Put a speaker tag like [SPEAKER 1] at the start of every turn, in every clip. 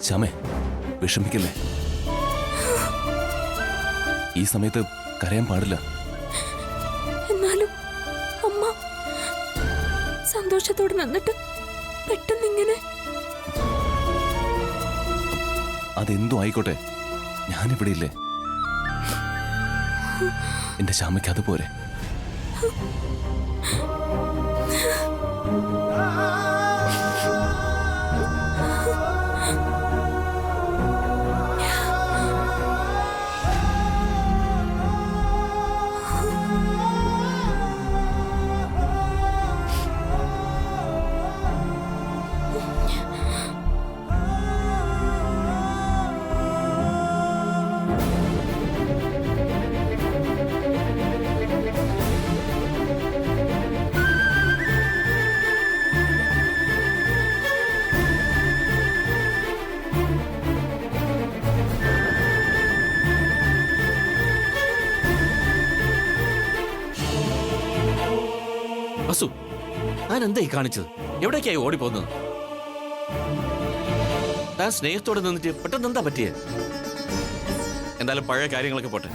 [SPEAKER 1] ശ്യാമേ, വിഷമിക്കല്ലേ. ഈ സമയത്ത് കരയാൻ പാടില്ല.
[SPEAKER 2] എന്നാലും അമ്മ സന്തോഷത്തോടെ നിന്നിട്ട് പെട്ടെന്ന് ഇങ്ങനെ.
[SPEAKER 1] അതെന്തോ ആയിക്കോട്ടെ, ഞാനിവിടെ ഇല്ലേ. എന്റെ ശ്യാമയ്ക്ക് അതുപോലെ.
[SPEAKER 3] വസു, ഞാൻ എന്തായി കാണിച്ചത്? എവിടേക്കായി ഓടിപ്പോകുന്നത്? താൻ സ്നേഹത്തോടെ നിന്നിട്ട് പെട്ടെന്ന് എന്താ പറ്റിയേ? എന്തായാലും പഴയ കാര്യങ്ങളൊക്കെ പോട്ടെ.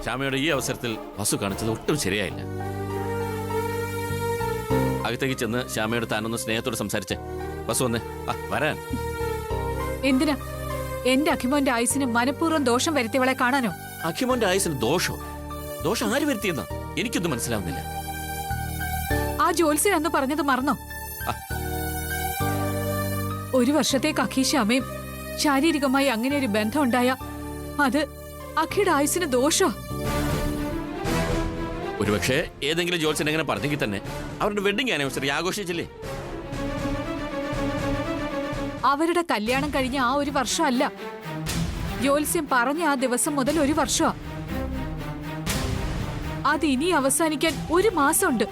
[SPEAKER 3] ശ്യാമയുടെ ഈ അവസരത്തിൽ വസു കാണിച്ചത് ഒട്ടും ശരിയായില്ല. അകത്തേക്ക് ചെന്ന് ശ്യാമയോട് താനൊന്ന് സ്നേഹത്തോട് സംസാരിച്ചേ. വസു വന്നേ, വരാൻ.
[SPEAKER 4] എന്തിനാ? എന്റെ അഖിമോന്റെ ആയുസിന് മനഃപൂർവ്വം ദോഷം വരുത്തിയവളെ കാണാനോ?
[SPEAKER 3] അഖിമോന്റെ ആയുസിന് ദോഷോ? ദോഷം ആര് വരുത്തിയെന്നാ എനിക്കൊന്നും മനസ്സിലാവുന്നില്ല.
[SPEAKER 4] ആ ജോത്സ്യൻ അന്ന് പറഞ്ഞത് മറന്നോ? ഒരു വർഷത്തേക്ക് അഖി ശ്യാമയും ശാരീരികമായി അങ്ങനെ ഒരു ബന്ധം ഉണ്ടായ അത് അഖിയുടെ ആയുസിന് ദോഷോ?
[SPEAKER 3] ഒരുപക്ഷെ ഏതെങ്കിലും ജോത്സ്യൻ എങ്ങനെ പറഞ്ഞെങ്കിൽ തന്നെ അവരുടെ വെഡിങ് ആനിവേഴ്സറി ആഘോഷിച്ചില്ലേ?
[SPEAKER 4] അവരുടെ കല്യാണം കഴിഞ്ഞ ആ ഒരു വർഷമല്ല, ജോത്സ്യം പറഞ്ഞ ആ ദിവസം മുതൽ ഒരു വർഷമാ. അത് ഇനി അവസാനിക്കാൻ ഒരു മാസമുണ്ട്.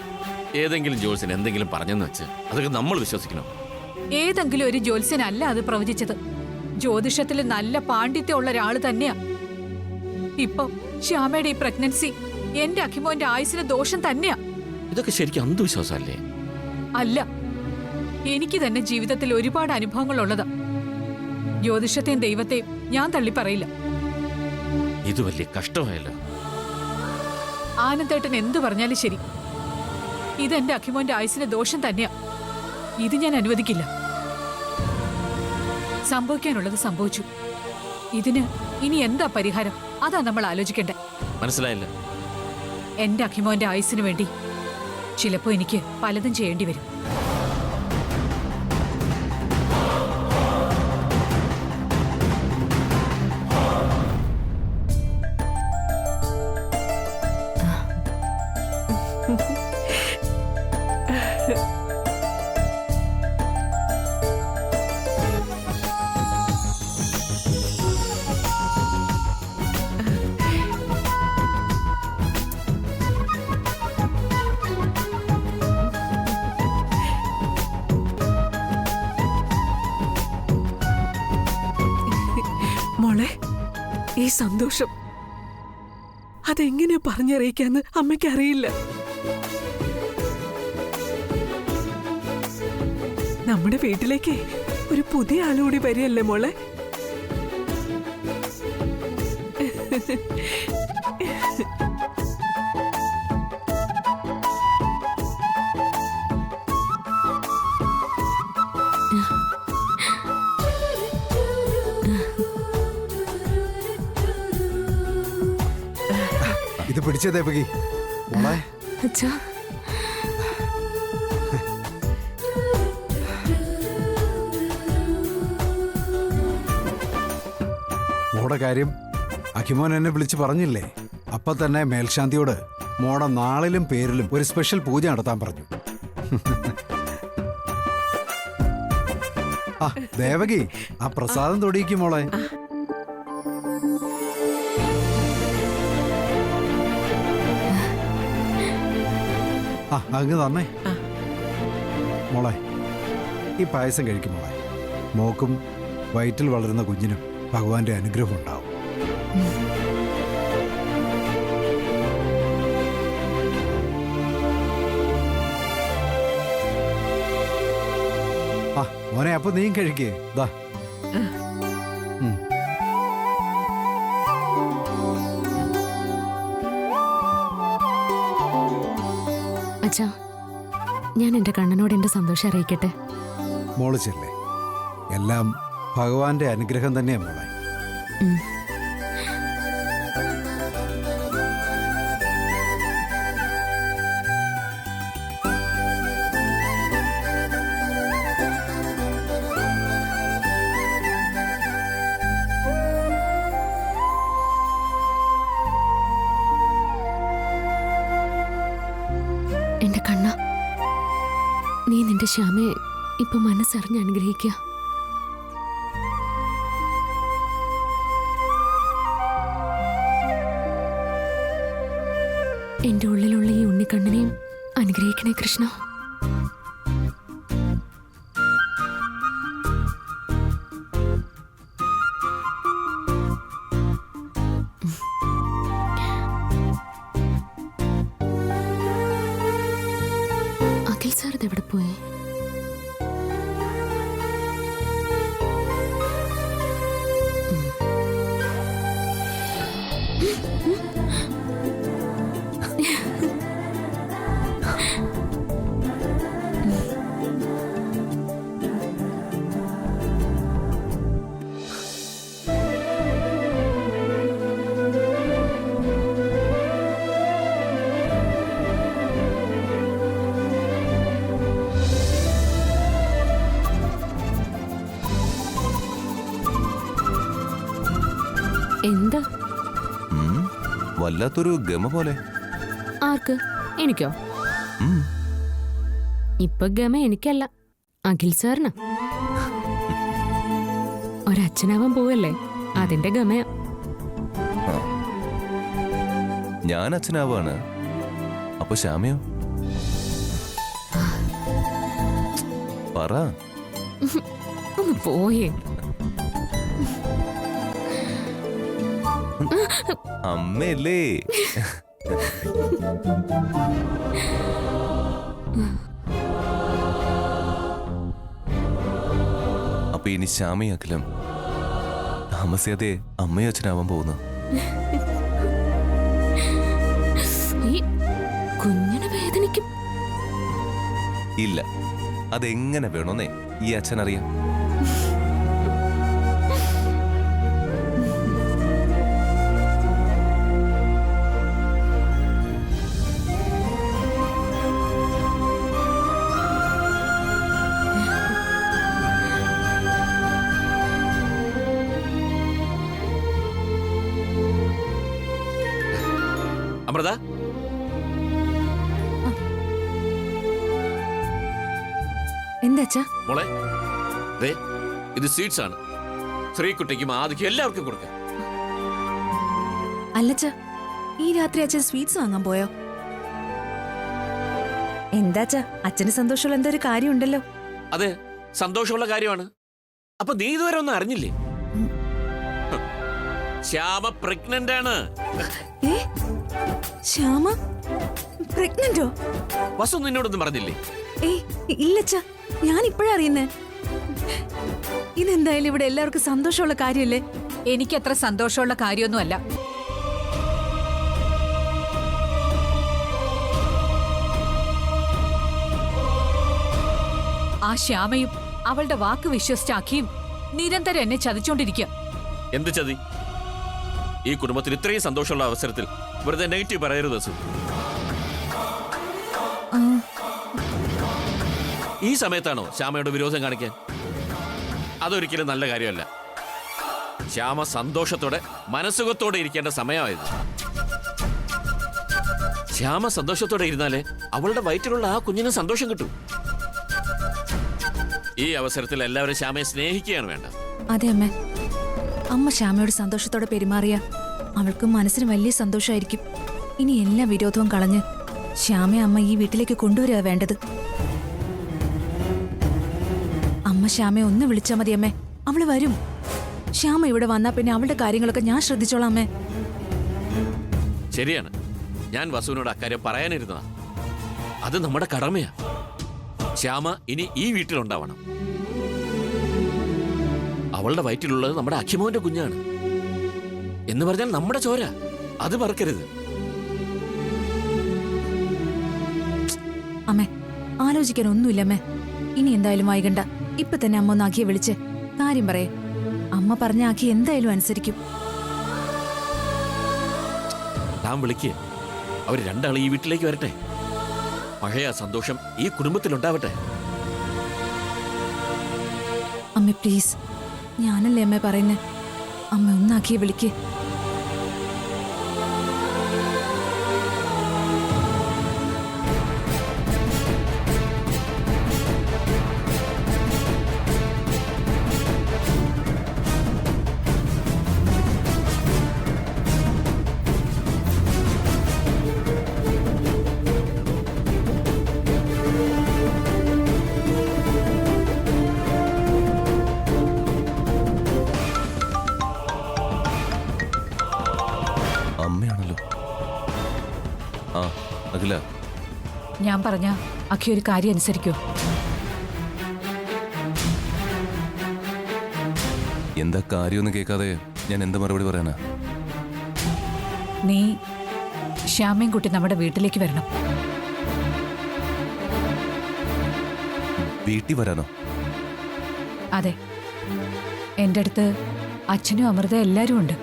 [SPEAKER 3] ഏതെങ്കിലും ജോത്സ്യൻ എന്തെങ്കിലും പറഞ്ഞെന്ന് വെച്ച് അതൊക്കെ നമ്മൾ വിശ്വസിക്കണം?
[SPEAKER 4] ഏതെങ്കിലും ഒരു ജോത്സ്യനല്ല അത് പ്രവചിച്ചത്. ജ്യോതിഷത്തിൽ നല്ല പാണ്ഡിത്യമുള്ള ഒരാള് തന്നെയാ. ഇപ്പൊ ശ്യാമയുടെ ഈ പ്രഗ്നൻസി എന്റെ അഖിമോന്റെ ആയുസിന് ദോഷം തന്നെയാ.
[SPEAKER 3] ഇതൊക്കെ ശരിക്കും അന്ധവിശ്വാസമല്ലേ?
[SPEAKER 4] അല്ല, എനിക്ക് തന്നെ ജീവിതത്തിൽ ഒരുപാട് അനുഭവങ്ങൾ ഉള്ളതാ. ജ്യോതിഷത്തെയും ദൈവത്തെയും ഞാൻ തള്ളിപ്പറയില്ല.
[SPEAKER 3] ഇത് വലിയ കഷ്ടമായല്ലോ.
[SPEAKER 4] ആനന്ദേട്ടൻ എന്തു പറഞ്ഞാലും ശരി, ഇതെന്റെ അഖിമോന്റെ ആയുസിന് ദോഷം തന്നെയാ. ഇത് ഞാൻ അനുവദിക്കില്ല. സംഭവിക്കാനുള്ളത് സംഭവിച്ചു. ഇതിന് ഇനി എന്താ പരിഹാരം? അതാ നമ്മൾ ആലോചിക്കണ്ടേ.
[SPEAKER 3] മനസ്സിലായില്ല.
[SPEAKER 4] എന്റെ അഖിമോന്റെ ആയുസിന് വേണ്ടി ചിലപ്പോ എനിക്ക് പലതും ചെയ്യേണ്ടി വരും.
[SPEAKER 5] മോളെ, ഈ സന്തോഷം അതെങ്ങനെ പറഞ്ഞറിയിക്കാന്ന് അമ്മയ്ക്ക് അറിയില്ല. നമ്മുടെ വീട്ടിലേക്ക് ഒരു പുതിയ ആളുകൂടി വരികയല്ലേ മോളെ?
[SPEAKER 6] ഇത് പിടിച്ചേ ദേവകി.
[SPEAKER 2] അച്ഛാ,
[SPEAKER 6] മോടെ കാര്യം അഖിമോൻ എന്നെ വിളിച്ച് പറഞ്ഞില്ലേ? അപ്പൊ തന്നെ മേൽശാന്തിയോട് മോടെ നാളിലും പേരിലും ഒരു സ്പെഷ്യൽ പൂജ നടത്താൻ പറഞ്ഞു. ആ ദേവകി, ആ പ്രസാദം തൊടിയിക്കും മോളെ. ആ അങ്ങ് തന്നെ മോളെ. ഈ പായസം കഴിക്കും മോളെ. മോക്കും വയറ്റിൽ വളരുന്ന കുഞ്ഞിനും ഭഗവാന്റെ അനുഗ്രഹം ഉണ്ടാവും. ആ മോനെ, അപ്പൊ നീയും കഴിക്കേ. ദാ
[SPEAKER 2] അച്ഛാ, ഞാൻ എൻ്റെ കണ്ണനോട് എൻ്റെ സന്തോഷം അറിയിക്കട്ടെ.
[SPEAKER 6] മോള് ചെല്ലേ. എല്ലാം ഭഗവാന്റെ അനുഗ്രഹം തന്നെയാ മോളെ.
[SPEAKER 2] ഉം. എന്റെ കണ്ണ, നീ നിന്റെ ശ്യാമയെ ഇപ്പൊ മനസ്സറിഞ്ഞ് അനുഗ്രഹിക്കുക. എന്റെ ഉള്ളിലുള്ള ഈ ഉണ്ണിക്കണ്ണനെയും അനുഗ്രഹിക്കണേ കൃഷ്ണ. അഖിൽ സാർ ഇതെവിടെ പോയി? എന്താ?
[SPEAKER 1] വല്ലാത്തൊരു ഗമ പോലെ.
[SPEAKER 2] ആർക്ക്? എനിക്കോ?
[SPEAKER 1] ഉം.
[SPEAKER 2] ഇപ്പൊ ഗമ എനിക്കല്ല, അഖിൽ സാറിന്. ഒരച്ഛനാവാൻ പോവല്ലേ, അതിന്റെ ഗമയാ.
[SPEAKER 1] ഞാൻ അച്ഛനാവാണ്. അപ്പൊ ശ്യാമയോ? പറ.
[SPEAKER 2] ഒന്ന് പോയേ.
[SPEAKER 1] അമ്മയല്ലേ? അപ്പൊ ഇനി ശ്യാമയും അഖിലും താമസിയാതെ അമ്മയും അച്ഛനാവാൻ പോകുന്നു.
[SPEAKER 2] ഈ കുഞ്ഞിനെ വേദനിക്കും.
[SPEAKER 1] ഇല്ല, അതെങ്ങനെ വേണോന്നേ ഈ അച്ഛനറിയാം.
[SPEAKER 3] അമൃത,
[SPEAKER 5] എന്താ
[SPEAKER 3] മോളെ, ദേ ഇത് സ്വീറ്റ്സ് ആണ്. ശ്രീകുട്ടിക്കും ആദിക്കും എല്ലാവർക്കും കൊടുക്കാം.
[SPEAKER 5] അല്ലച്ച, ഈ രാത്രി അച്ഛൻ സ്വീറ്റ്സ് വാങ്ങാൻ പോയോ? എന്താച്ചാ, അച്ഛന് സന്തോഷമുള്ള എന്തോ ഒരു കാര്യം ഉണ്ടല്ലോ.
[SPEAKER 3] അതെ, സന്തോഷമുള്ള കാര്യമാണ്. അപ്പൊ നീ ഇതുവരെ ഒന്നും അറിഞ്ഞില്ലേ? ശ്യാമ പ്രഗ്നന്റ് ആണ്.
[SPEAKER 5] ഏ, ശ്യാമ പ്രഗ്നന്റോ?
[SPEAKER 3] വസു നിന്നോടൊന്നും പറഞ്ഞില്ലേ?
[SPEAKER 5] ഏയ് ഇല്ലച്ച, ഞാൻ ഇപ്പോഴാ അറിയുന്നേ. ഇതെന്തായാലും ഇവിടെ എല്ലാവർക്കും സന്തോഷമുള്ള കാര്യമല്ലേ?
[SPEAKER 4] എനിക്കത്ര സന്തോഷമുള്ള കാര്യമൊന്നുമല്ല. ആ ശ്യാമയും അവളുടെ വാക്ക് വിശ്വസിച്ച അഖിയും നിരന്തരം എന്നെ ചതിച്ചോണ്ടിരിക്കുക.
[SPEAKER 3] എന്ത് ചതി? ഈ കുടുംബത്തിൽ ഇത്രയും സന്തോഷമുള്ള അവസരത്തിൽ വെറുതെ നെഗറ്റീവ് പറയരുത് വസു. ഈ സമയത്താണോ ശ്യാമയുടെ വിരോധം കാണിക്കാൻ? അതൊരിക്കലും നല്ല കാര്യമല്ല. ശ്യാമ സന്തോഷത്തോടെ മനസ്സുഖത്തോടെ ഇരിക്കേണ്ട സമയമായത്. ശ്യാമ സന്തോഷത്തോടെ ഇരുന്നാലേ അവളുടെ വയറ്റിലുള്ള ആ കുഞ്ഞിന് സന്തോഷം കിട്ടൂ. ഈ അവസരത്തിൽ എല്ലാവരും ശ്യാമയെ സ്നേഹിക്കുകയാണ് വേണ്ടത്.
[SPEAKER 5] അതെ അമ്മേ, അമ്മ ശ്യാമയോട് സന്തോഷത്തോടെ പെരുമാറിയ അവൾക്ക് മനസ്സിന് വലിയ സന്തോഷമായിരിക്കും. ഇനി എല്ലാ വിരോധവും കളഞ്ഞ് ശ്യാമയെ അമ്മ ഈ വീട്ടിലേക്ക് കൊണ്ടുവരിക വേണ്ടത്. അമ്മ ശ്യാമയെ ഒന്ന് വിളിച്ചാൽ മതി അമ്മേ, അവള് വരും. ശ്യാമ ഇവിടെ വന്നാ പിന്നെ അവളുടെ കാര്യങ്ങളൊക്കെ ഞാൻ ശ്രദ്ധിച്ചോളാം അമ്മേ.
[SPEAKER 3] ശരിയാണ്, ഞാൻ വസുവിനോട് അക്കാര്യം പറയാനിരുന്നതാ. അത് നമ്മുടെ കടമയാ. ശ്യാമ ഇനി ഈ വീട്ടിലുണ്ടാവണം. അവളുടെ വയറ്റിലുള്ളത് നമ്മുടെ അഖിമോന്റെ കുഞ്ഞാണ് എന്ന് പറഞ്ഞാൽ നമ്മുടെ ചോര. അത് മറക്കരുത്.
[SPEAKER 5] അമ്മേ ആലോചിക്കാൻ ഒന്നുമില്ലമ്മേ. ഇനി എന്തായാലും വൈകണ്ട. ഇപ്പൊ തന്നെ അമ്മ ഒന്ന് ആക്കിയെ വിളിച്ച് കാര്യം പറയേ. അമ്മ പറഞ്ഞ ആക്കി എന്തായാലും അനുസരിക്കും.
[SPEAKER 3] താൻ വിളിക്ക്. അവർ രണ്ടാളും ഈ വീട്ടിലേക്ക് വരട്ടെ. പഴയ സന്തോഷം ഈ കുടുംബത്തിലുണ്ടാവട്ടെ.
[SPEAKER 5] അമ്മ പ്ലീസ്, ഞാനല്ലേ അമ്മ പറയുന്നേ. അമ്മ ഒന്നാക്കിയെ വിളിക്ക്.
[SPEAKER 1] അമ്മയാണല്ലോ. ആ അഖില,
[SPEAKER 4] ഞാൻ പറഞ്ഞ അഖി ഒരു കാര്യം അനുസരിക്കോ?
[SPEAKER 1] എന്താ കാര്യമൊന്നും കേൾക്കാതെ ഞാൻ എന്താ മറുപടി പറയാനാ?
[SPEAKER 4] നീ ശ്യാമയും കുട്ടി നമ്മുടെ വീട്ടിലേക്ക് വരണം.
[SPEAKER 1] വീട്ടിൽ വരാനോ?
[SPEAKER 4] അതെ, എൻ്റെ അടുത്ത് അച്ഛനും അമൃത എല്ലാരും ഉണ്ട്.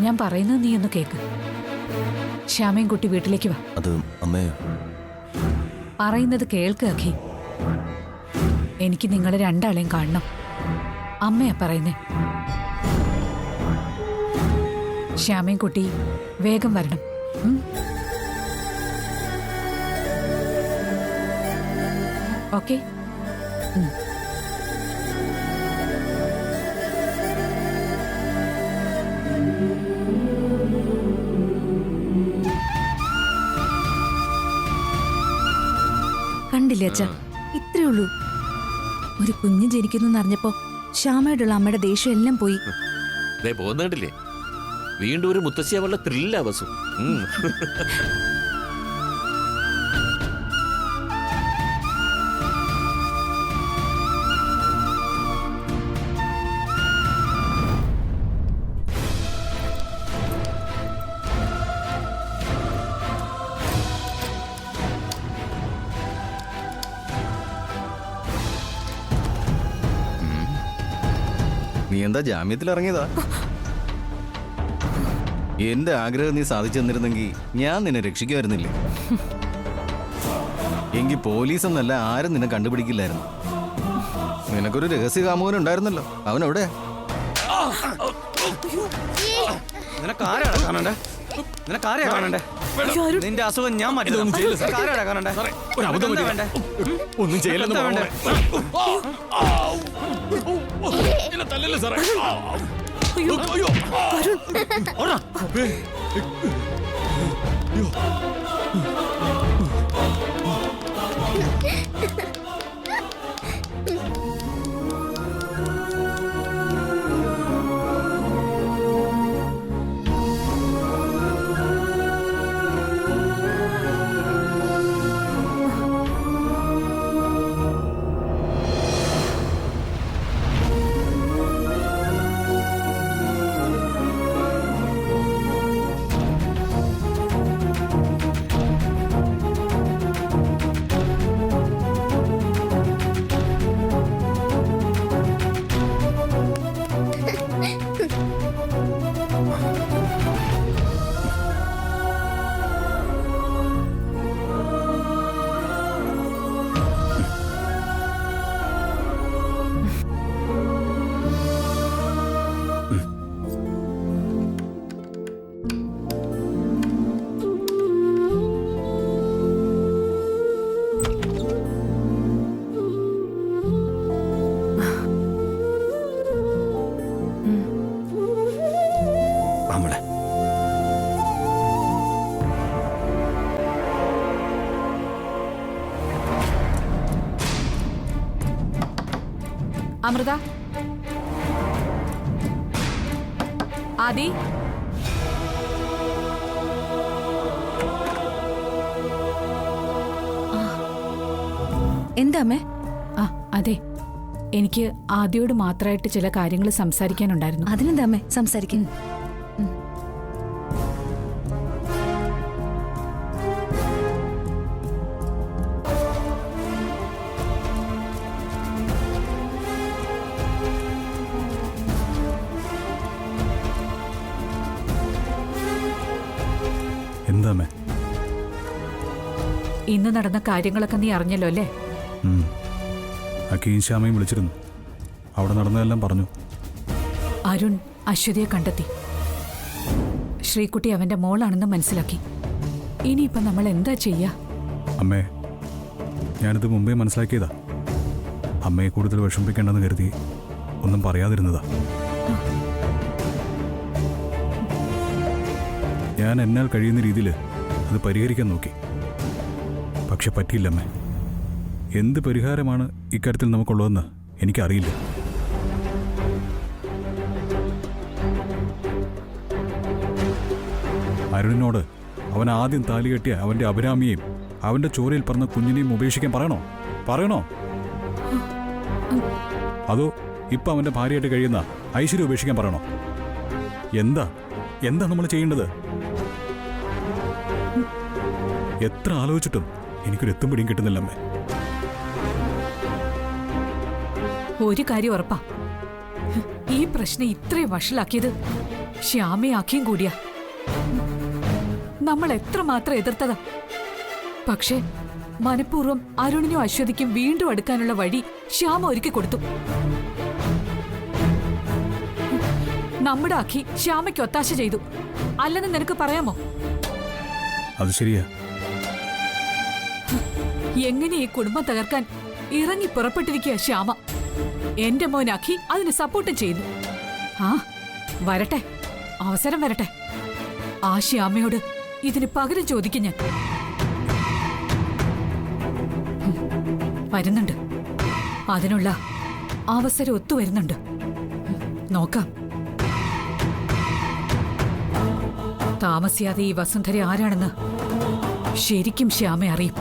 [SPEAKER 4] ഞാൻ പറയുന്നത് നീ ഒന്ന് കേക്ക്. ശ്യാമയും കുട്ടി വീട്ടിലേക്ക് വാ.
[SPEAKER 1] അത് അമ്മേ,
[SPEAKER 4] പറയുന്നത് കേൾക്ക് അഖി. എനിക്ക് നിങ്ങളെ രണ്ടാളെയും കാണണം. അമ്മയാ പറയുന്നേ. ശ്യാമയും കുട്ടി വേഗം വരണം. ഓക്കെ?
[SPEAKER 5] കണ്ടില്ലേ അച്ഛാ, ഇത്രേ ഉള്ളൂ. ഒരു കുഞ്ഞ് ജനിക്കുന്നു എന്നറിഞ്ഞപ്പോ ശ്യാമയോടുള്ള അമ്മയുടെ ദേഷ്യം എല്ലാം പോയി.
[SPEAKER 3] ദേ പോകുന്നുണ്ടില്ലേ, വീണ്ടും ഒരു മുത്തശ്ശിയാവുള്ള ത്രില്ല ബസു.
[SPEAKER 7] നീ എന്താ ജാമ്യത്തിൽ ഇറങ്ങിയതാ? എന്റെ ആഗ്രഹം നീ സാധിച്ചു തന്നിരുന്നെങ്കിൽ ഞാൻ നിന്നെ രക്ഷിക്കുമായിരുന്നില്ലേ? എങ്കിൽ പോലീസ് എന്നല്ല ആരും നിന്നെ കണ്ടുപിടിക്കില്ലായിരുന്നു. നിനക്കൊരു രഹസ്യ കാമുകൻ ഉണ്ടായിരുന്നല്ലോ, അവനെവിടെ?
[SPEAKER 8] നിനക്കാരാടാ കാണണ്ടേ? നിനക്കാരെയാ കാണണ്ടേ? നിന്റെ അസുഖം ഞാൻ മാറ്റി തരാം. നിനക്കാരാടാ കാണണ്ടേ? എന്താ വേണ്ടേ?
[SPEAKER 7] ഒന്നും ചെയ്യില്ലെന്ന്
[SPEAKER 8] എന്താ വേണ്ടേ? ഓടാ.
[SPEAKER 4] അമൃത, ആദി,
[SPEAKER 5] എന്താ അമ്മേ?
[SPEAKER 4] ആ അതെ, എനിക്ക് ആദിയോട് മാത്രമായിട്ട് ചില കാര്യങ്ങൾ സംസാരിക്കാനുണ്ടായിരുന്നു.
[SPEAKER 5] അതിനെന്താ അമ്മേ, സംസാരിക്കും.
[SPEAKER 4] ഇന്ന് നടന്ന കാര്യങ്ങളൊക്കെ നീ അറിഞ്ഞല്ലോ അല്ലേ?
[SPEAKER 9] അക്കീം ശ്യാമയും വിളിച്ചിരുന്നു. അവിടെ നടന്നതെല്ലാം പറഞ്ഞു.
[SPEAKER 4] അരുൺ അശ്വതിയെ കണ്ടെത്തി. ശ്രീകുട്ടി അവന്റെ മോളാണെന്ന് മനസ്സിലാക്കി. ഇനിയിപ്പം നമ്മൾ എന്താ ചെയ്യാ?
[SPEAKER 9] അമ്മേ, ഞാനിത് മുമ്പേ മനസ്സിലാക്കിയതാ. അമ്മയെ കൂടുതൽ വിഷമിപ്പിക്കേണ്ടെന്ന് കരുതി ഒന്നും പറയാതിരുന്നതാ. ഞാൻ എന്നാൽ കഴിയുന്ന രീതിയിൽ അത് പരിഹരിക്കാൻ നോക്കി. പക്ഷെ പറ്റിയില്ലമ്മേ. എന്ത് പരിഹാരമാണ് ഇക്കാര്യത്തിൽ നമുക്കുള്ളതെന്ന് എനിക്കറിയില്ല. അരുണിനോട് അവൻ ആദ്യം താലികെട്ടിയ അവന്റെ അഭിരാമിയെയും അവന്റെ ചോരയിൽ പറഞ്ഞ കുഞ്ഞിനെയും ഉപേക്ഷിക്കാൻ പറയണോ? അതോ ഇപ്പൊ അവന്റെ ഭാര്യയായിട്ട് കഴിയുന്ന ഐശ്വര്യം ഉപേക്ഷിക്കാൻ പറയണോ? എന്താ നമ്മൾ ചെയ്യേണ്ടത്? എത്ര ആലോചിച്ചിട്ടും എനിക്കൊരു എത്തും പിടിയും കിട്ടുന്നില്ലമ്മേ.
[SPEAKER 4] ഒരു കാര്യം ഉറപ്പാ, ഈ പ്രശ്നം ഇത്രയും വഷളാക്കിയത് ശ്യാമയും അഖിയും കൂടിയാ. നമ്മൾ എത്രമാത്രം എതിർത്തതാ. പക്ഷേ മനഃപൂർവ്വം അരുണിനും അശ്വതിക്കും വീണ്ടും അടുക്കാനുള്ള വഴി ശ്യാമ ഒരുക്കി കൊടുത്തു. നമ്മുടെ അഖി ശ്യാമയ്ക്ക് ഒത്താശ ചെയ്തു അല്ലെന്ന് നിനക്ക് പറയാമോ?
[SPEAKER 9] അത് ശരിയാ.
[SPEAKER 4] എങ്ങനെ ഈ കുടുംബം തകർക്കാൻ ഇറങ്ങി പുറപ്പെട്ടിരിക്കുക ശ്യാമ. എന്റെ മോൻ അഖി അതിന് സപ്പോർട്ട് ചെയ്തു. ആ വരട്ടെ, അവസരം വരട്ടെ. ആ ശ്യാമയോട് ഇതിന് പകരം ചോദിക്കും ഞാൻ. വരുന്നുണ്ട്, അതിനുള്ള അവസരം ഒത്തുവരുന്നുണ്ട്. നോക്കാം. താമസിയാതെ ഈ വസുന്ധര ആരാണെന്ന് ശരിക്കും ശ്യാമ അറിയും.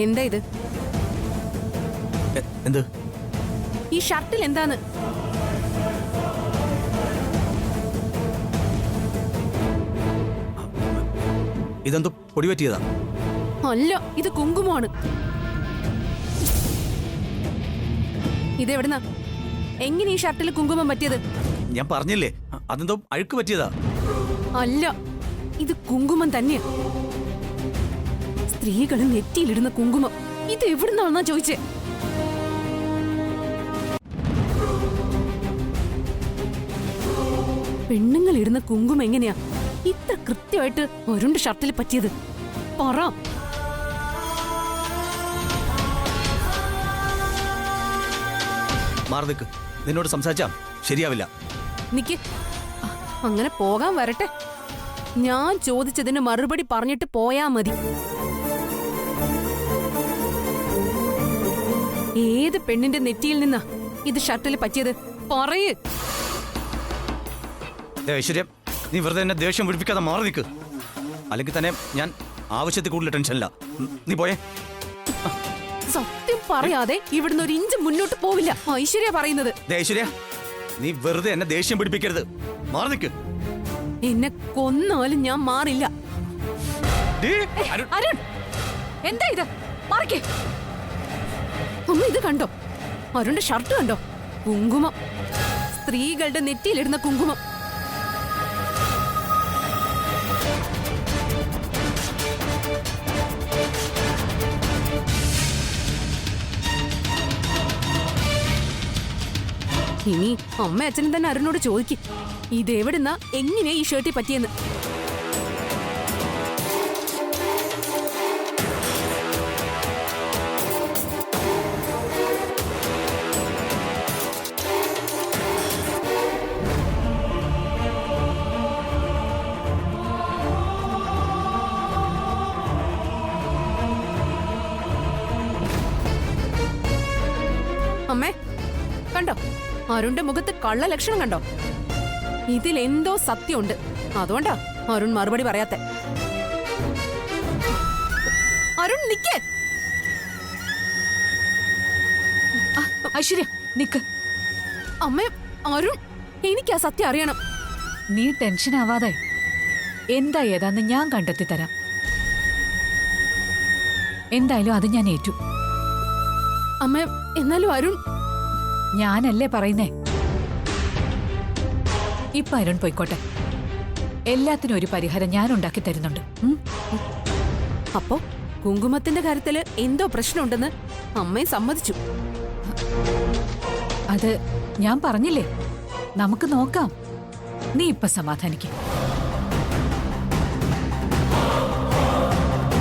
[SPEAKER 10] എന്താ ഇത്?
[SPEAKER 8] എന്ത്?
[SPEAKER 10] ഈ ഷർട്ടിൽ എന്താണ്?
[SPEAKER 8] ഇതെന്തോ പൊടി പറ്റിയതാ?
[SPEAKER 10] അല്ല, ഇത് കുങ്കുമമാണ്. ഇതെവിടുന്നാ? എങ്ങനെ ഈ ഷർട്ടിൽ കുങ്കുമം പറ്റിയത്?
[SPEAKER 8] ഞാൻ പറഞ്ഞില്ലേ, അതെന്തോ അഴുക്ക് പറ്റിയതാ.
[SPEAKER 10] അല്ല, ഇത് കുങ്കുമം തന്നെയാ. സ്ത്രീകൾ നെറ്റിയിലിടുന്ന കുങ്കുമം. ഇത് എവിടുന്നാണെന്നാ ചോദിച്ചേ? പെണ്ണുങ്ങൾ ഇടുന്ന കുങ്കുമം എങ്ങനെയാ ഇത്ര കൃത്യമായിട്ട് ഒരുണ്ട് ഷർട്ടിൽ പറ്റിയത്? പറ.
[SPEAKER 8] മാറി നിൽക്ക്. നിന്നോട് സംസാരിച്ചാ ശരിയാവില്ല.
[SPEAKER 10] നിക്ക്, അങ്ങനെ പോകാൻ വരട്ടെ. ഞാൻ ചോദിച്ചതിന് മറുപടി പറഞ്ഞിട്ട് പോയാ മതി. ഏത് പെണ്ണിന്റെ നെറ്റിയിൽ നിന്നാ ഇത് ഷർട്ടിൽ പറ്റിയത്? പറയ്.
[SPEAKER 8] ഐശ്വര്യം, നീ വെറുതെ എന്നെ ദേഷ്യം പിടിപ്പിക്കാതെ മാറി നിൽക്ക്. അല്ലെങ്കിൽ തന്നെ ഞാൻ ആവശ്യത്തിൽ കൂടുതൽ ടെൻഷനില്ല. നീ പോയേ.
[SPEAKER 10] സത്യം പറയാതെ ഇവിടുന്ന് ഒരു ഇഞ്ച് മുന്നോട്ട് പോവില്ല. ഐശ്വര്യ പറയുന്നത്.
[SPEAKER 8] ഐശ്വര്യ, നീ വെറുതെ എന്നെ ദേഷ്യം പിടിപ്പിക്കരുത്. മാറി നിൽക്ക്.
[SPEAKER 10] എന്നെ കൊന്നാലും ഞാൻ മാറില്ല.
[SPEAKER 4] അരുൺ, എന്താ ഇത്? മാറിക്കേ.
[SPEAKER 10] അമ്മ ഇത് കണ്ടോ? അരുണിന്റെ ഷർട്ട് കണ്ടോ? കുങ്കുമം. സ്ത്രീകളുടെ നെറ്റിയിലിടുന്ന കുങ്കുമം. ഇനി അമ്മ അച്ഛനും തന്നെ അരുണിനോട് ചോദിക്കും ഇതെവിടുന്നാ എങ്ങനെയാ ഈ ഷർട്ടിൽ പറ്റിയെന്ന്. അമ്മേ കണ്ടോ, അരുണിന്റെ മുഖത്ത് കള്ള ലക്ഷണം കണ്ടോ? ഇതിലെന്തോ സത്യമുണ്ട്. അതുകൊണ്ടാ അരുൺ മറുപടി പറയാത്തെ. അരുൺ നിക്കേ.
[SPEAKER 4] ഐശ്വര്യ നിക്ക്.
[SPEAKER 10] അമ്മേ, അരുൺ, എനിക്ക് ആ സത്യം അറിയണം.
[SPEAKER 4] നീ ടെൻഷൻ ആവാതെ എന്താ ഏതാന്ന് ഞാൻ കണ്ടെത്തി തരാം. എന്തായാലും അത് ഞാൻ ഏറ്റു.
[SPEAKER 10] അമ്മ, എന്നാലും അരുൺ.
[SPEAKER 4] ഞാനല്ലേ പറയുന്നേ. ഇപ്പൊ അരുൺ പോയിക്കോട്ടെ. എല്ലാത്തിനും ഒരു പരിഹാരം ഞാൻ ഉണ്ടാക്കി തരുന്നുണ്ട്.
[SPEAKER 10] അപ്പോ കുങ്കുമത്തിന്റെ കാര്യത്തില് എന്തോ പ്രശ്നമുണ്ടെന്ന് അമ്മയും സമ്മതിച്ചു.
[SPEAKER 4] അത് ഞാൻ പറഞ്ഞില്ലേ, നമുക്ക് നോക്കാം. നീ ഇപ്പൊ സമാധാനിക്കും.